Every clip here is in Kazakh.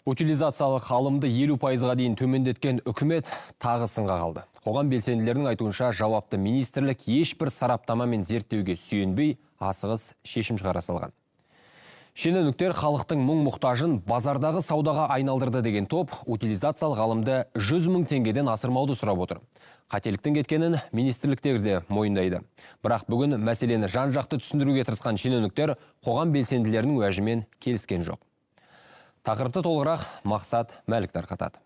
Утилизациялық алымды 50%-ға дейін төмендеткен үкімет тағы сынға қалды. Қоғам белсенділерінің айтуынша жауапты министрлік ешбір сараптама мен зерттеуге сүйенбей асығыс шешім шығара салған. Шенеуніктер халықтың мұң-мұқтажын базардағы саудаға айналдырды деген топ утилизациялық алымды 100 мың теңгеден асырмауды сұрап отыр. Қателіктің кеткенін министрліктер де мойындайды. Бірақ бүгін мәселені жан-жақты түсіндіруге тырысқан шенеуніктер қоғам белсенділерінің уәжімен келіскен жоқ. Тақырыпты толығырақ Мақсат Мәлік тарқатады.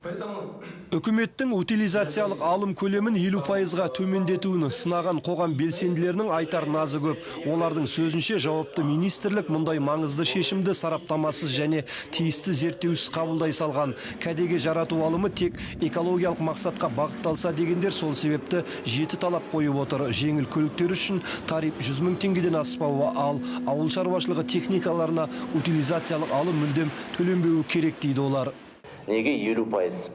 Үкіметтің утилизациялық алым көлемін 50%-ға төмендетуін сынаған қоғам белсенділерінің айтар назы көп. Олардың сөзінше жауапты министрлік мұндай маңызды шешімді сараптамасыз және тиісті зерттеусіз қабылдай салған. Кәдеге жарату алымы тек экологиялық мақсатқа бағытталса дегендер сол себепті жеті талап қойып отыр. Жеңіл көліктер үшін тариф 100 мың теңгеден аспауы, ал ауыл шаруашылығы техникаларына утилизациялық алым мүлдем төленбеуі керек дейді олар. Неге 50%?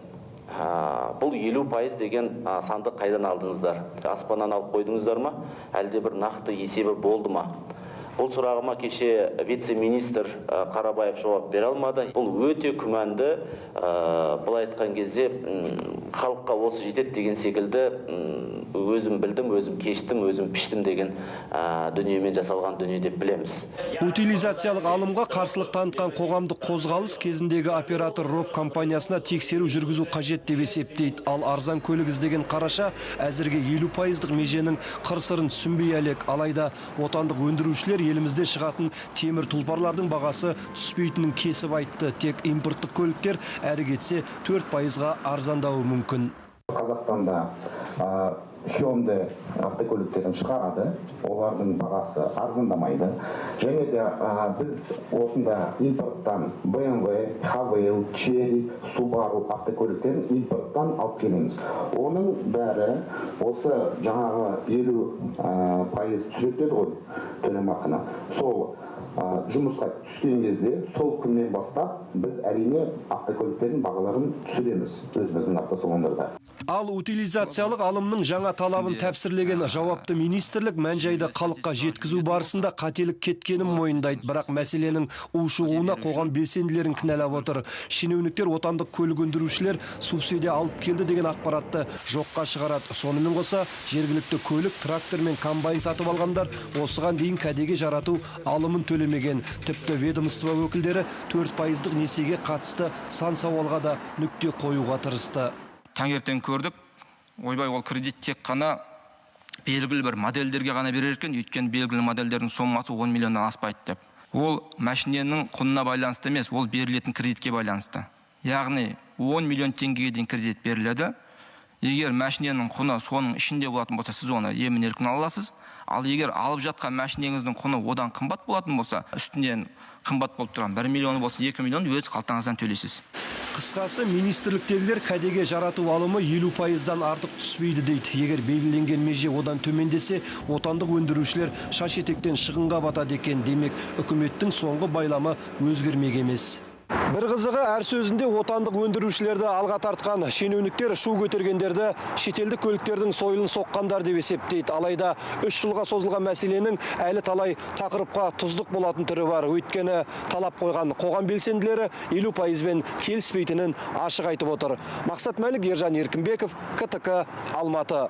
Бұл 50% деген санды қайдан алдыңыздар? Аспаннан алып қойдыңыздар ма? Әлде бір нақты есебі болды ма? Бұл сұрағыма кеше вице-министр Қарабаев жауап бере алмады. Бұл өте күмәнді. Бұл айтқан кезде халыққа осы жетеді деген секілді өзім білдім, өзім кештім, өзім піштім деген дүниемен жасалған дүние деп білеміз. Утилизациялық алымға қарсылық танытқан қоғамдық қозғалыс кезіндегі оператор РОП компаниясына тексеру жүргізу қажет деп есептейді. Ал арзан көлік іздеген Қараша әзірге 50%-ық меженің қыр-сырын түсінбей әлек. Алайда отандық өндірушілер елімізде шығатын темір тұлпарлардың бағасы түспейтінін кесіп айтты. Тек импорттық көліктер әрі кетсе 4%-ға арзандауы мүмкін. Қазақстанда шомды автокөліктерін шығарады, олардың бағасы арзандамайды. Және де біз осында импорттан BMW, Haval, Chery, Subaru автокөліктерін импорттан алып келеміз. Оның бәрі осы жаңағы 50% түсіретеді ғой төлемақыны. Сол жұмысқа түскен кезде сол күннен бастап біз әрине автокөліктердің бағаларын түсіреміз өзіміздің автосалондарда. Ал утилизациялық алымның жаңа талабын тәпсірлеген жауапты министрлік мән-жайды халыққа жеткізу барысында қателік кеткенін мойындайды. Бірақ мәселенің ушығуына қоғам белсенділерін кінәлап отыр. Шенеуніктер отандық көлік өндірушілер субсидия алып келді деген ақпаратты жоққа шығарады. Сонымен қоса жергілікті көлік, трактор мен комбайн сатып алғандар осыған дейін кәдеге жарату алымын төлемеген. Тіпті ведомство өкілдері 4%-ық несиеге қатысты сан сауалға да нүкте қоюға тырысты. Таңертең көрдік, ойбай ол кредит тек қана белгілі бір модельдерге ғана берер екен, өйткені белгілі модельдердің сомасы 10 миллионнан аспайды деп. Ол машиненің құнына байланысты емес, ол берілетін кредитке байланысты. Яғни 10 миллион теңгеге дейін кредит беріледі. Егер машиненің құны соның ішінде болатын болса, сіз оны емін-еркін аласыз. Ал егер алып жатқан машинеңіздің құны одан қымбат болатын болса, үстінен қымбат болып тұрған 1 миллион болса 2 миллион өз қалтаңыздан төлейсіз. Қысқасы, министрліктегілер кәдеге жарату алымы 50%-дан артық түспейді дейді. Егер белгіленген меже одан төмендесе, отандық өндірушілер шаш етектен шығынға батады екен. Демек, үкіметтің соңғы байламы өзгермек емес. Бір қызығы, әр сөзінде отандық өндірушілерді алға тартқан шенеуніктер шу көтергендерді шетелдік көліктердің сойылын соққандар деп есептейді. Алайда 3 жылға созылған мәселенің әлі талай тақырыпқа тұздық болатын түрі бар. Өйткені талап қойған қоғам белсенділері 50%-бен келіспейтінін ашық айтып отыр. Мақсат Мәлік, Ержан Еркінбеков, КТК, Алматы.